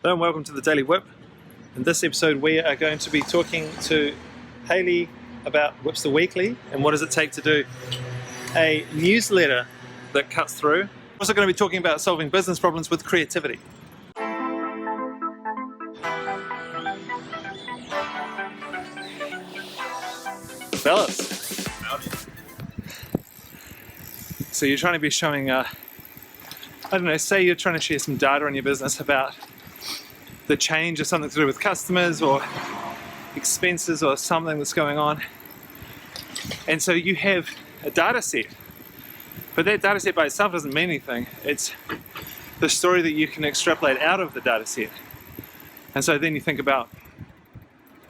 Hello and welcome to the Daily WIP. In this episode we are going to be talking to Hayley about WIP's the Weekly and what does it take to do a newsletter that cuts through. We're also going to be talking about solving business problems with creativity. Fellas. So you're trying to be showing, I don't know, say you're trying to share some data on your business about the change or something to do with customers or expenses or something that's going on. And so you have a data set, but that data set by itself doesn't mean anything. It's the story that you can extrapolate out of the data set. And so then you think about,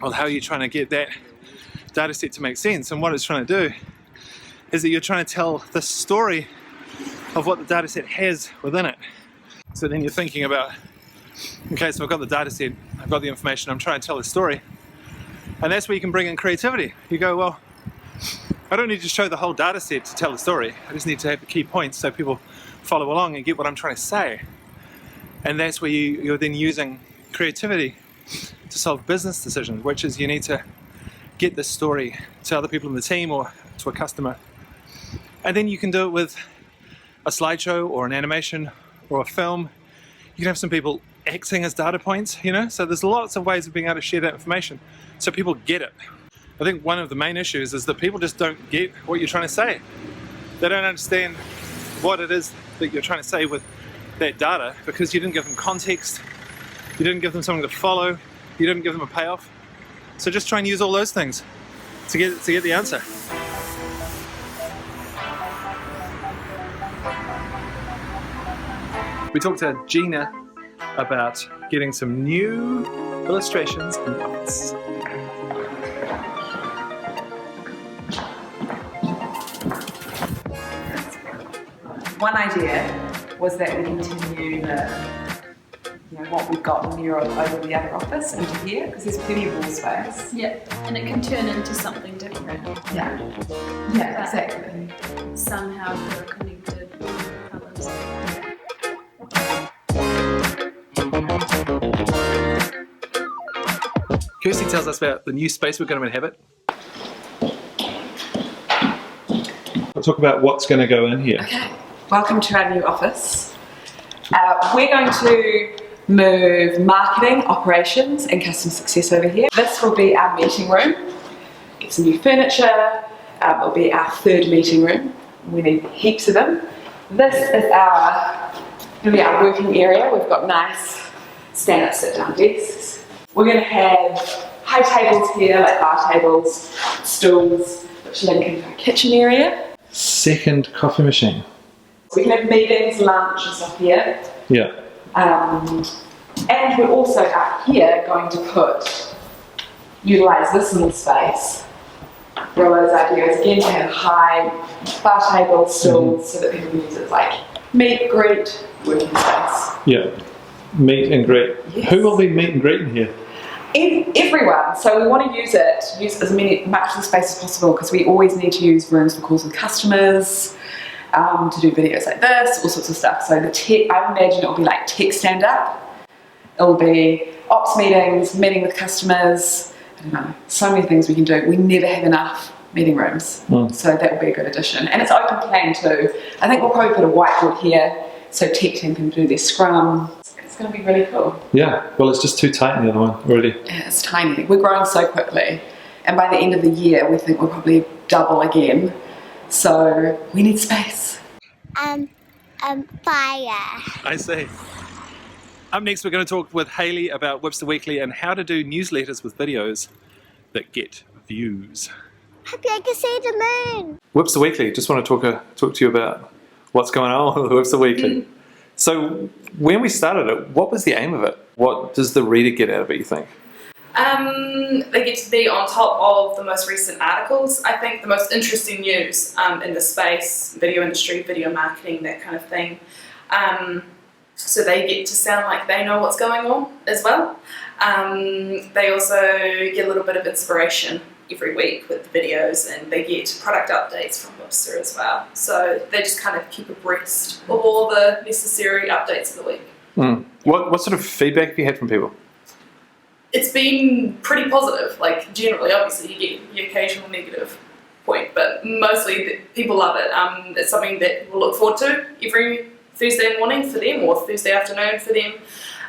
well, how are you trying to get that data set to make sense? And what it's trying to do is that you're trying to tell the story of what the data set has within it. So then you're thinking about, okay, so I've got the data set, I've got the information, I'm trying to tell a story. And that's where you can bring in creativity. You go, well, I don't need to show the whole data set to tell a story. I just need to have the key points so people follow along and get what I'm trying to say. And that's where you're then using creativity to solve business decisions, which is you need to get this story to other people in the team or to a customer. And then you can do it with a slideshow or an animation or a film. You can have some people acting as data points, you know, so there's lots of ways of being able to share that information so people get it. I think one of the main issues is that people just don't get what you're trying to say. They don't understand what it is that you're trying to say with that data because you didn't give them context, you didn't give them something to follow, you didn't give them a payoff. So just try and use all those things to get the answer. We talked to Gina about getting some new illustrations and notes. One idea was that we continue what we've got in the mural over the other office into here, because there's plenty of wall space. Yeah, and it can turn into something different. Yeah, exactly. Somehow they're connected colours. Kirsty tells us about the new space we're going to inhabit. We'll talk about what's going to go in here. Okay, welcome to our new office. We're going to move marketing, operations and customer success over here. This will be our meeting room. Get some new furniture. It'll be our third meeting room. We need heaps of them. This is going to be our working area. We've got nice stand-up, sit-down desks. We're going to have high tables here, like bar tables, stools, which link into our kitchen area. Second coffee machine. We can have meetings, lunch and stuff here. Yeah. And we're also out here going to utilise this little space for all those ideas. Again, to have high bar tables, stools, so that people can use it as like meet, greet, working space. Yeah. Meet and greet. Yes. Who will be meet and greet in here? Everyone. So we want to use much of the space as possible because we always need to use rooms for calls with customers, to do videos like this, all sorts of stuff. So I imagine it'll be like tech stand-up. It'll be ops meetings, meeting with customers. I don't know, so many things we can do. We never have enough meeting rooms, so that will be a good addition. And it's open plan too. I think we'll probably put a whiteboard here so tech team can do their scrum. It's going to be really cool. Yeah, well it's just too tight in the other one already. Yeah, it's tiny. We're growing so quickly. And by the end of the year, we think we'll probably double again. So we need space. Fire. I see. Up next we're going to talk with Hayley about WIP's the Weekly and how to do newsletters with videos that get views. Happy I can see the moon. WIP's the Weekly, just want to talk to you about what's going on with WIP's the Weekly. So when we started it, what was the aim of it? What does the reader get out of it, you think? They get to be on top of the most recent articles. I think the most interesting news in the space, video industry, video marketing, that kind of thing. So they get to sound like they know what's going on as well. They also get a little bit of inspiration every week with the videos, and they get product updates from WIPster as well. So they just kind of keep abreast of all the necessary updates of the week. What sort of feedback have you had from people? It's been pretty positive. Like generally, obviously, you get the occasional negative point, but mostly people love it. It's something that people look forward to every Thursday morning for them, or Thursday afternoon for them.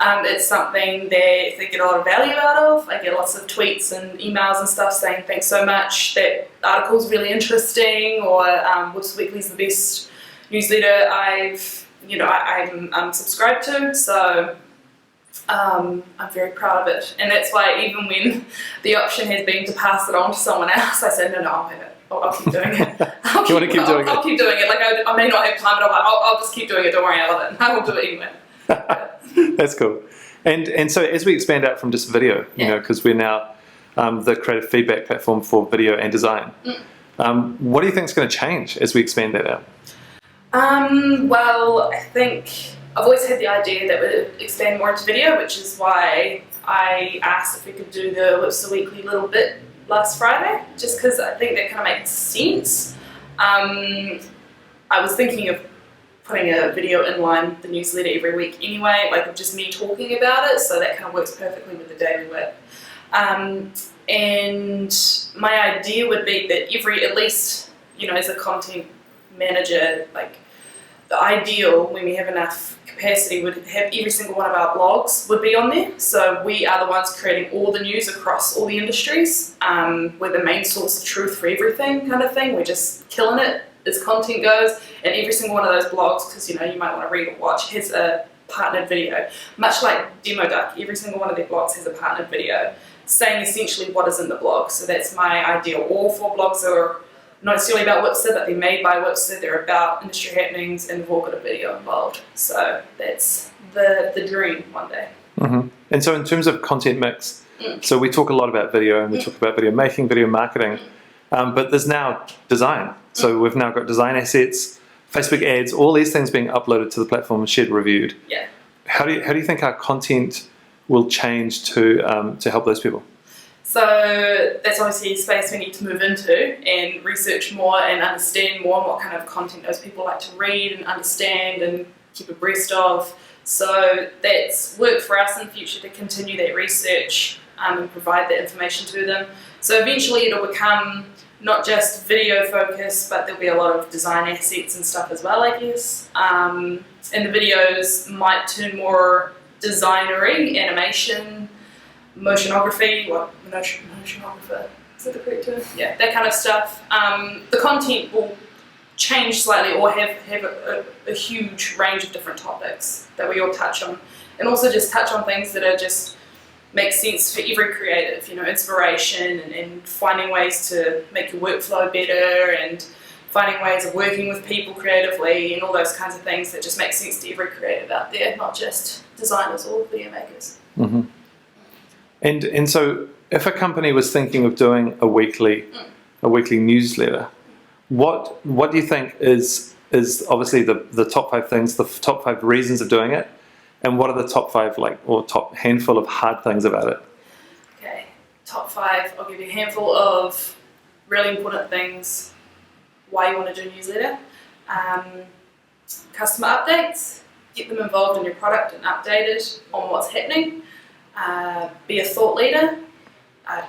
It's something that they get a lot of value out of. I get lots of tweets and emails and stuff saying thanks so much, that article's really interesting, or WIP's Weekly is the best newsletter I'm subscribed to. So I'm very proud of it, and that's why even when the option has been to pass it on to someone else, I said no, I'll have it. I'll keep doing it. I'll keep doing it. Like I may not have time, but I'll just keep doing it. Don't worry, I love it. I will do it anyway. That's cool. And so as we expand out from just video, you know, because we're now the creative feedback platform for video and design. What do you think is going to change as we expand that out? Well, I think I've always had the idea that we'd expand more into video, which is why I asked if we could do the WIP's Weekly little bit last Friday, just because I think that kind of makes sense. I was thinking of putting a video in line the newsletter every week anyway, like of just me talking about it, so that kind of works perfectly with the Daily WIP. And my idea would be that at least, you know, as a content manager, like the ideal when we have enough capacity would have every single one of our blogs would be on there. So we are the ones creating all the news across all the industries. We're the main source of truth for everything kind of thing. We're just killing it as content goes. And every single one of those blogs, because you know you might want to read or watch, has a partnered video. Much like Demo Duck, every single one of their blogs has a partnered video saying essentially what is in the blog. So that's my ideal. All 4 blogs are not necessarily about WIPSA, but they're made by WIPSA, they're about industry happenings, and they've all got a video involved. So that's the dream one day. And so in terms of content mix, so we talk a lot about video, and we talk about video making, video marketing, but there's now design. So we've now got design assets, Facebook ads, all these things being uploaded to the platform and shared, reviewed. Yeah. How do you think our content will change to help those people? So that's obviously a space we need to move into and research more and understand more what kind of content those people like to read and understand and keep abreast of. So that's work for us in the future to continue that research and provide that information to them. So eventually it'll become not just video focused, but there'll be a lot of design assets and stuff as well, I guess. And the videos might turn more designery, animation, motionography, motionographer, is that the correct term? Yeah, that kind of stuff. The content will change slightly or have a huge range of different topics that we all touch on, and also just touch on things that are just make sense for every creative, you know, inspiration and finding ways to make your workflow better and finding ways of working with people creatively and all those kinds of things that just make sense to every creative out there, not just designers or video makers. And so if a company was thinking of doing a weekly newsletter, what do you think is obviously the top 5 things, the top 5 reasons of doing it, and what are the top 5 or top handful of hard things about it? Okay, top 5, I'll give you a handful of really important things why you want to do a newsletter. Customer updates, get them involved in your product and updated on what's happening. Be a thought leader,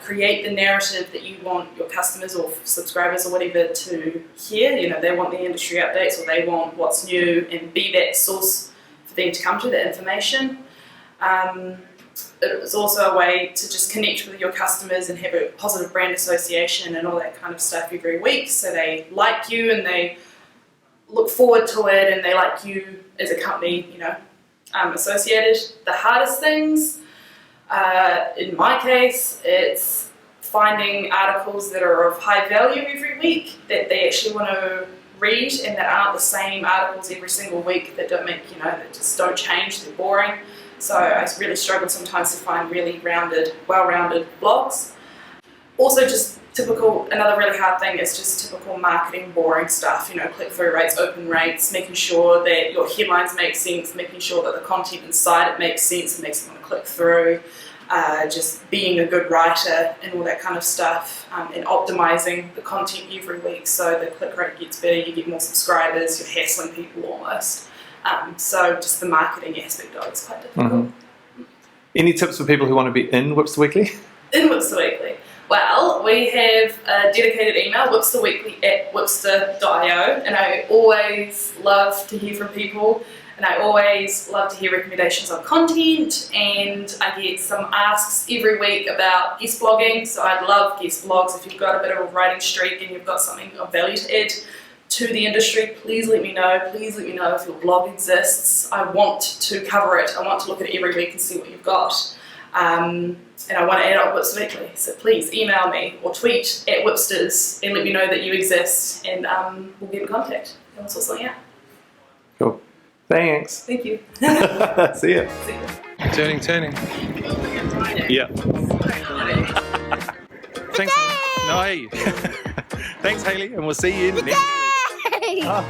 create the narrative that you want your customers or subscribers or whatever to hear. You know, they want the industry updates or they want what's new, and be that source for them to come to, that information. It was also a way to just connect with your customers and have a positive brand association and all that kind of stuff every week, so they like you and they look forward to it and they like you as a company, you know, associated. The hardest things, in my case, it's finding articles that are of high value every week, that they actually want to read and that aren't the same articles every single week, that don't make, you know, that just don't change, they're boring. So I really struggle sometimes to find really rounded, well-rounded blogs. Also just typical, another really hard thing is just typical marketing boring stuff, you know, click-through rates, open rates, making sure that your headlines make sense, making sure that the content inside it makes sense and makes them want to click through, just being a good writer and all that kind of stuff, and optimizing the content every week so the click rate gets better, you get more subscribers, you're hassling people almost. So just the marketing aspect of it's quite difficult. Any tips for people who want to be in Whips the Weekly? In Whips the Weekly. Well, we have a dedicated email, whipsterweekly@whipster.io, and I always love to hear from people, and I always love to hear recommendations on content, and I get some asks every week about guest blogging, so I'd love guest blogs. If you've got a bit of a writing streak and you've got something of value to add to the industry, please let me know. Please let me know if your blog exists. I want to cover it. I want to look at it every week and see what you've got. And I want to add on Whips Weekly, so please email me or tweet at Whipsters and let me know that you exist, and we'll get in contact and we'll sort something out. Cool. Thanks. Thank you. See ya. See you. Turning. Yeah. Thanks. No, hey. Thanks, Hayley, and we'll see you next week. Yay! Ah.